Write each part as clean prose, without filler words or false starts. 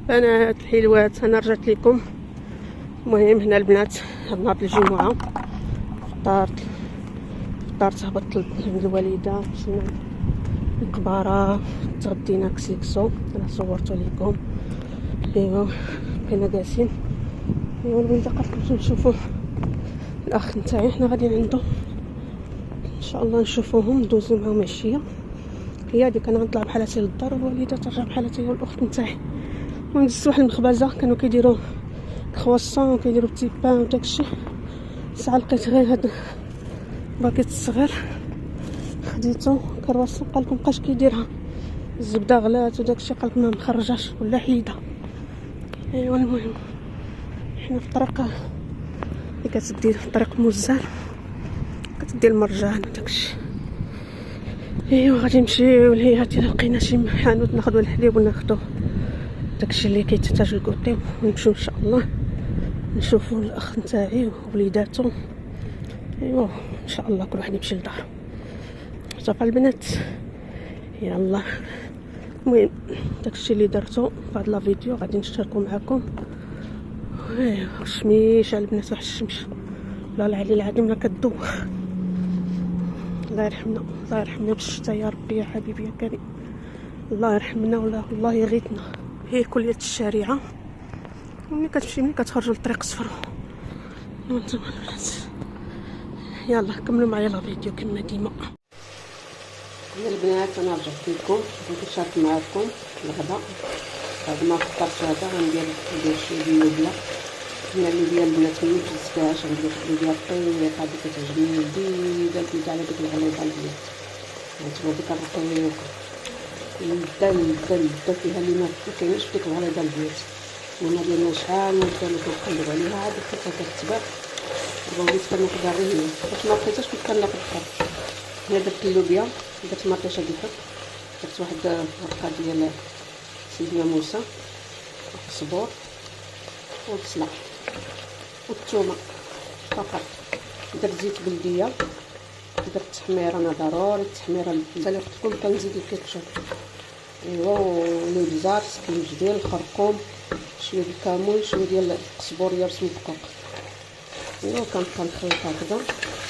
بنات الحلوات، انا رجعت لكم. المهم هنا البنات هاد نهار الجمعه فطرت هبطت عند الوالده، مشينا القباره، تغدينا كسكسو. انا صورته لكم. ايوا بقينا جالسين. ايوا الوالده قالت لكم نشوفوا الاخ نتاعي، حنا غاديين عنده ان شاء الله نشوفوهم، ندوزو معاهم عشيه. هي هذيك انا غنطلع بحالتي للدار والوالده ترجع بحالتها هي والاخت نتاعي. ونجلس واحد المخبزه كانوا كيديروا كرواسون وكيديروا بتي بان وداكشي. ساعه لقيت غير هاد باكيت الصغير خديتو كرواسون، قالكم مابقاش كيديرها، الزبده غلات وداكشي، قالكم ما مخرجاش ولا حيدها. ايوا المهم حنا في الطريق اللي كتدي طريق موزال، كتدي المرجان وداكشي. ايوا غادي نمشيو لهي لقينا شي حانوت ناخذوا الحليب وناخذوا داكشي اللي كيتحتاج الكوطي، ونمشيو ان شاء الله نشوفوا الاخ نتاعي ووليداتو. ايوا ان شاء الله كل واحد يمشي لدارو. صافي البنات، يلا المهم داكشي اللي درتو في هاد لا فيديو غادي نشاركو معكم. ايوا الشميشه البنات، واحد الشمشه لا العلي العظيم لا كدوخ. الله يرحمنا، الله يرحمنا بالشتا يا ربي يا حبيبي يا كريم، الله يرحمنا ولا الله يغيثنا. هي كلية الشارعة، ملي كتمشي ملي كتخرجوا للطريق صفر. وانتم البنات يلا كملوا معايا لا فيديو كما ديما. يا البنات انا رجعت لكم، بغيت نشارك معكم الغدا. بعد ما فطرت هذا غندير شويه ديال اللوبيا. هنا اللوبيا البنات ما نجلسكاش، غندير اللوبيا رقيقه هذيك كتعجبني، البيضه على ديك الغليظه البنات. هانتوما ديك الرقيقه الدا فيها اللي ما كايناش في ديك الغليظه البنات. هنا ديالنا شحال من كانوا كنقلبوا عليها عاد حتى كتباع. وليت كناخدها غير هي، باش ما لقيتهاش كنت كناخد الخرج. هنا درت اللوبيا، درت مطيشه ديال الفك، درت واحد ورقه ديال سيدنا موسى، الصبور والبصله والثومه فقط. درت زيت بلديه، درت التحميره، انا ضروري التحميره اللي اختكم كنزيد الكاتشوب. ايوا والابزار، سكينجبير، الخرقوم، شويه ديال الكمون، شويه ديال القزبوريه رسم الدقوق. ايوا كنبقى نخلط هكذا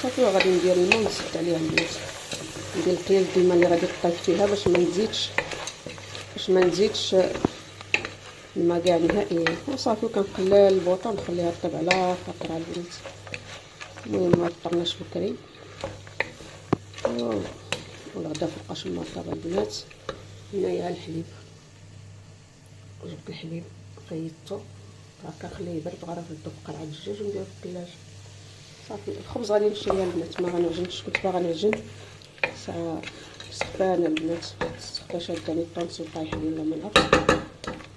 صافي. وغادي ندير الماء ونسد عليها البنات، ندير القليل ديال الماء اللي غادي طيب فيها باش ما نزيدش الماء كاع نهائيا. وصافي كنقلل البوطه ونخليها طيب على خاطرها البنات. المهم ما فطرناش بكري. ايوا والغدا فوقاش المرطبه البنات. هنايا الحليب، جبت الحليب غيطتو هكا، خليه يبرد، غنردو في قرعه الدجاج ونديرو في الثلاجه. صافي الخبز غادي نشريها البنات، ما غنعجنش، كنت باغا نعجن ساعه سخانه البنات، السخفه شاداني الطونس وطايح لي ولا ما نعرفش.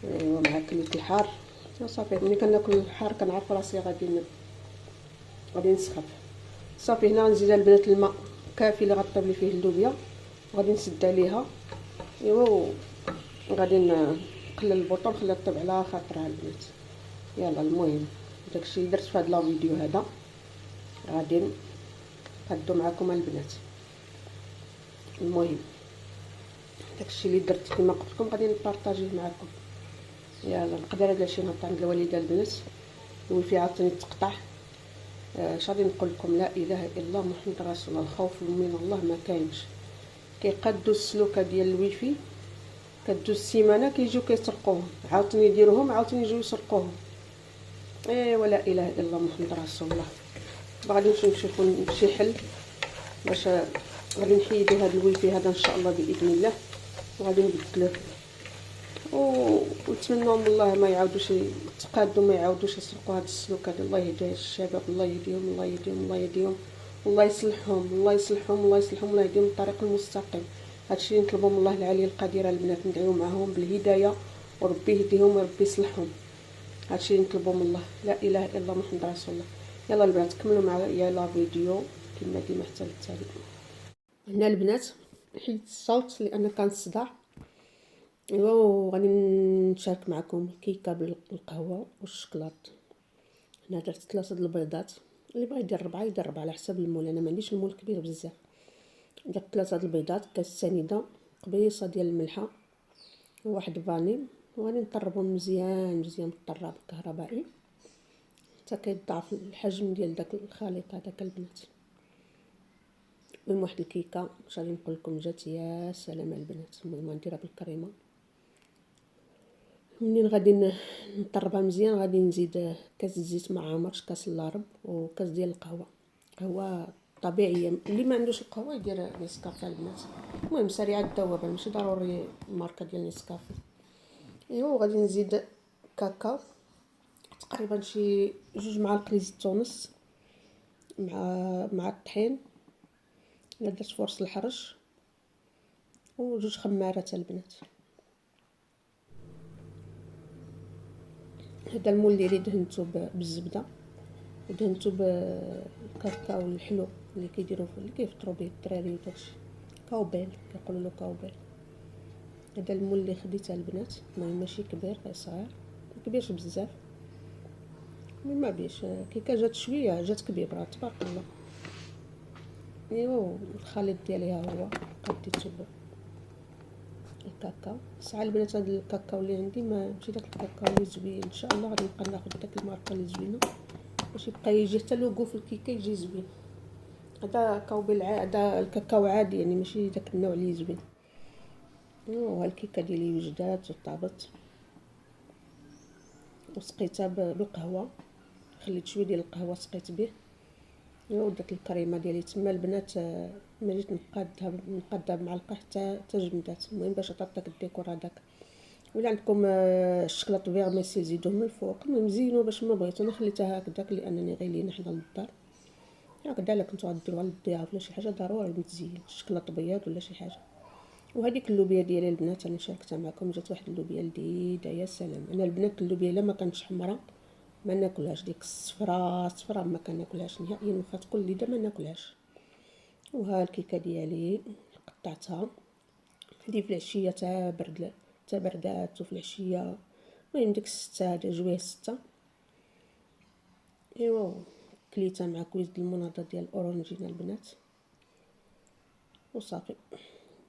ايوا مع كليت الحار صافي. ملي كناكل الحار كنعرف راسي غادي نسخف. صافي هنا غنزيد البنات الماء كافي اللي غطيب لي فيه اللوبيا، وغادي نسد عليها. ايوا غادي نقلل البوطه ونخليها طيب على خاطرها البنات. يلا المهم داكشي اللي درت في هذا لا فيديو هذا غادي نقادو معكم البنات. المهم داكشي اللي درت كما قلت لكم غادي نبارطاجيه معكم. يلا نقدر هاد العشيه نهبط عند الوالده البنات، الويفي عاوتاني تقطع. اش غادي نقول لكم؟ لا اله الا الله محمد رسول الله. الخوف من الله ما كاينش. كيقادوا السلوكه ديال الويفي، كدوز سيمانه كيجيو كيسرقوهم، عاوتاني يديروهم، عاوتاني يجيو يسرقوهم. ولا اله الا الله محمد رسول الله. غادي نشوفوا شي حل باش غادي نحيدو هذا الويفي هذا ان شاء الله باذن الله، وغادي نبدلوه. ونتمنى من الله ما يعاودوش يتقادوا، ما يعاودوش يسرقوا هذا السلوك هذا. الله يهدي الشباب، الله يهديهم، الله يهديهم، الله يهديهم، الله يصلحهم، الله يصلحهم، الله يصلحهم، الله يهديهم الطريق المستقيم. هادشي اللي نطلبوا من الله العلي القدير البنات، ندعيو معاهم بالهدايه وربي يهديهم وربي يصلحهم. هادشي اللي نطلبوا من الله. لا اله الا الله محمد رسول الله. يلا البنات كملوا معايا لا فيديو كما ديما حتى للتالي. هنا البنات حيت الصوت لان كان الصداع. ايوا وغادي نشارك معكم الكيكه بالقهوه والشكلاط. هنا درت 3 البيضات، اللي بغى يدير 4 يدير 4 على حساب المول، انا ما عنديش المول كبير بزاف. درت 3 البيضات، كاس سنيده، قبيصه ديال الملحه، وواحد فاني، وغادي نطربهم مزيان مزيان بالطراب الكهربائي حتى كيضاعف الحجم ديال داك الخليط هذاك البنات. المهم واحد الكيكه واش غادي نقول لكم جات يا سلام البنات. المهم نديرها بالكريمه. منين غادي نطربها مزيان غادي نزيد كاس الزيت ما عامرش، كاس اللارب، وكاس ديال القهوه، قهوه طبيعيه. اللي ما عندوش القهوه يدير نسكافيه البنات. المهم سريعه الذوبان ماشي ضروري الماركه ديال نسكافيه. ايوا غادي نزيد كاكاو تقريبا شي 2 معالق زيت ونص مع الطحين الا درت فرص الحرش، و2 خمارات البنات. هذا المول اللي دهنتو بالزبده ودهنتو بالكاكاو الحلو اللي كيديروا اللي كيفطروا به الدراري وداكشي، كاوبيل كيقولوا له كاوبيل. هذا المول اللي خديته البنات. المهم ماشي كبير غير صغير، ما كبيرش بزاف. ما بيش كيكه جات شويه جات كبيبره تبارك الله. ايوا الخليط ديالي ها هو قديتو الكاكاو. ساعه البنات هاد الكاكاو اللي عندي ماشي داك الكاكاو اللي زوين، ان شاء الله غادي نبقى ناخذ داك الماركه اللي زوينه باش يبقى يجي حتى لوغو في الكيكه يجي زوين. هذا كاوبيل هذا الكاكاو عادي يعني ماشي داك النوع اللي زوين. ايوا الكيكه ديالي وجدات وطابت وسقيتها بالقهوه. خليت شويه ديال القهوه سقيت به. ايوا داك الكريمه ديالي تما البنات ما جيت نقادها بمعلقه حتى جمدات. المهم باش عطات داك الديكور هذاك. ولا عندكم الشكلاط فيرميسيل زيدوه من الفوق. المهم زينوا باش ما بغيتو. انا خليتها هكذاك لانني غير لينا حنا للدار هكذا. الا كنتو غديروها للضياف ولا شي حاجه ضروري متزين الشكلاط بياض ولا شي حاجه. وهذيك اللوبيا ديالي البنات انا شاركتها معكم. جات واحد اللوبيا لذيذه يا سلام. انا البنات اللوبيا الا ما كانتش حمراء ما ناكلهاش. ديك الصفراء ما كناكلهاش نهائيا، واخا تكون ليده ما ناكلهاش. وها الكيكه ديالي قطعتها هذه في العشيه تا بردات وفي العشيه. المهم ديك 6 هذا جويه 6. ايوا كليتها مع كويس د المناضه ديال الاورنجينا البنات وصافي.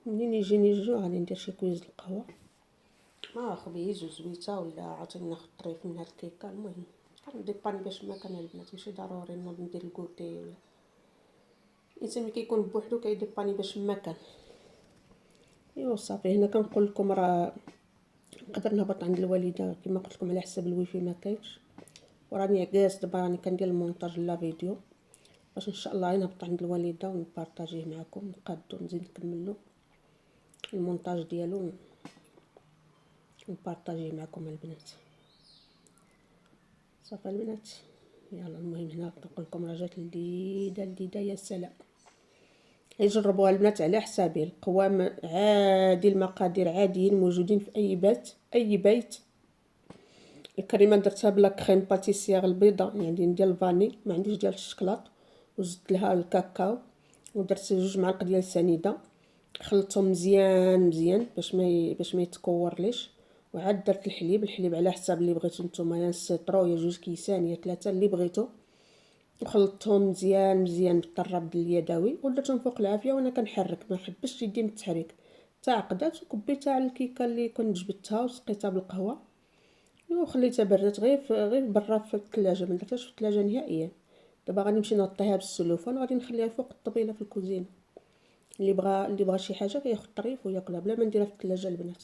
منين يجيني الجوع غادي ندير شي كويس د القهوه خبيز وزويته ولا عاوتاني ناخذ طريف من هاد الكيكه. المهم كنديباني باش ما كان البنات ماشي ضروري نوض ندير الكوتي ولا الانسان ملي كيكون بوحدو كيديباني باش ما كان. ايوا صافي. هنا كنقول لكم راه نقدر نهبط عند الوالده كما قلت لكم على حساب الويفي ما كاينش، وراني عكاز دابا راني كندير المونتاج لا فيديو باش ان شاء الله نهبط عند الوالده ونبارطاجيه معكم نقادو نزيد نكملو المونتاج ديالو ونبارطاجيه معكم البنات. صافي البنات يلا. المهم هنا نقول لكم راه جات لذيذه يا سلام. يجربوها البنات على حسابي. القوام عادي، المقادير عاديين موجودين في اي بيت. الكريمه درتها بلا كريم باتيسيير البيضه يعني ديال الفاني ما عنديش ديال الشكلاط، وزدت لها الكاكاو ودرت 2 معالق ديال السنيده. خلطتهم مزيان باش ما يتكورليش. وعاد درت الحليب على حساب اللي بغيتو نتوما، يا السيطرو يا 2 كيسان يا 3 اللي بغيتو. وخلطتهم مزيان بالطراب اليدوي ودرتهم فوق العافيه وانا كنحرك ما حبستش يدي من التحريك. تا عقدات وكبيتها على الكيكه اللي كنت جبدتها وسقيتها بالقهوه وخليتها بردات غير برا في الثلاجه. ما درتهاش في الثلاجه نهائيا. دابا غادي نمشي نغطيها بالسلوفان وغادي نخليها فوق الطبيله في الكوزينه. اللي بغى شي حاجه كياخذ طريف وياكلها بلا ما نديرها في الثلاجه البنات.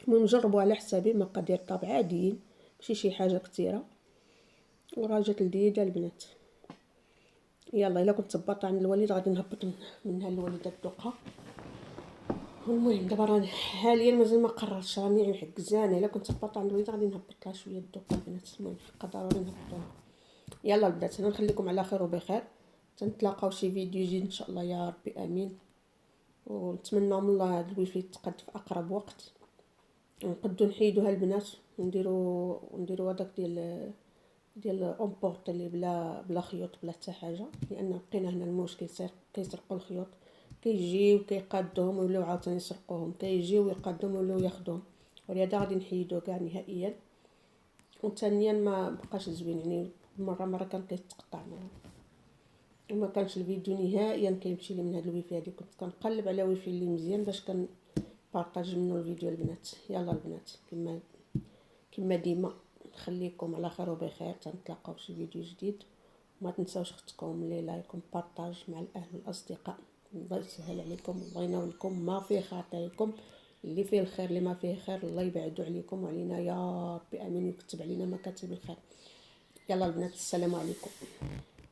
المهم جربوا على حسابي. مقادير طاب عاديين ماشي شي حاجه كثيره وراه جات لذيذه البنات. يلا الا كنت تبطا عند الوالد غادي نهبط منها الوالده تذوقها. المهم دابا راني حاليا مازال ما قررتش راني حكزانه. الا كنت تبطا عند الوالد غادي نهبط لها شويه تذوقها البنات. المهم ضروري نهبطوها. يلا البنات انا نخليكم على خير وبخير. تنتلاقاو شي فيديو جديد ان شاء الله يا ربي امين. ونتمنى من الله هذا الويفي يتقاد في اقرب وقت ونقدو نحيدوها البنات ونديرو هذاك ديال اونبورط اللي بلا خيوط بلا حتى حاجه. لان بقينا هنا المشكل كيسرقوا الخيوط كيجيو كيقادوهم ويوليو عاوتاني يسرقوهم كيجيو ويقادوهم ويوليو ياخذوهم. ولهذا غادي نحيدو كاع نهائيا. وثانيا ما بقاش زوين يعني مره كان كيتقطع وما كانش الفيديو نهائيا كيمشي لي من هذا الويفي هذه. كنت كنقلب على ويفي اللي مزيان باش بارطاج منو الفيديو البنات. يلا البنات كما ديما نخليكم على خير وبخير، تنتلاقاو في شي فيديو جديد. ما تنساوش اختكم لي لايك وبارطاج مع الاهل والاصدقاء. الله يسهل عليكم، الله يناولكم ما فيه خاطركم، اللي فيه الخير اللي ما فيه خير الله يبعدو عليكم وعلينا يا ربي امين، ويكتب علينا مكاتب الخير. يلا البنات السلام عليكم.